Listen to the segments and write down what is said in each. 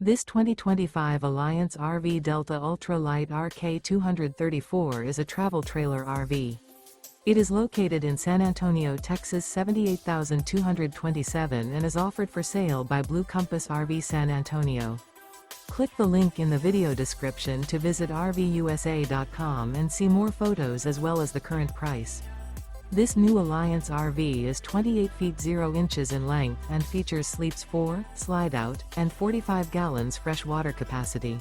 This 2025 Alliance RV Delta Ultra Lite RK234 is a travel trailer RV. It is located in San Antonio, Texas 78227 and is offered for sale by Blue Compass RV San Antonio. Click the link in the video description to visit RVUSA.com and see more photos as well as the current price. This new Alliance RV is 28 feet 0 inches in length and features sleeps 4, slide-out, and 45 gallons fresh water capacity.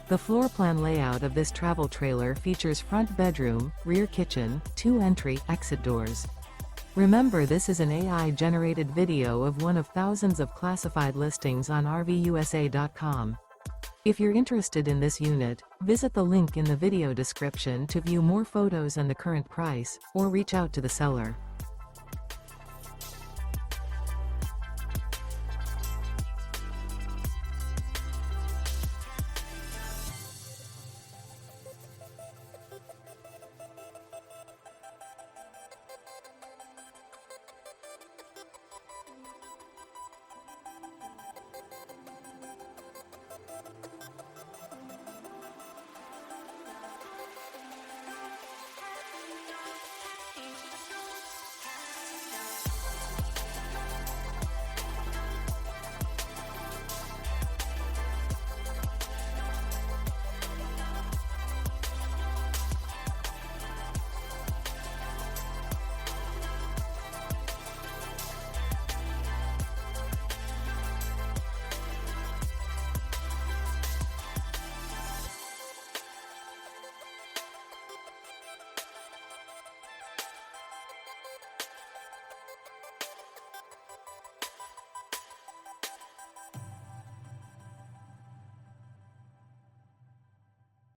The floor plan layout of this travel trailer features front bedroom, rear kitchen, 2 entry/exit doors. Remember, this is an AI-generated video of one of thousands of classified listings on RVUSA.com. If you're interested in this unit, visit the link in the video description to view more photos and the current price, or reach out to the seller.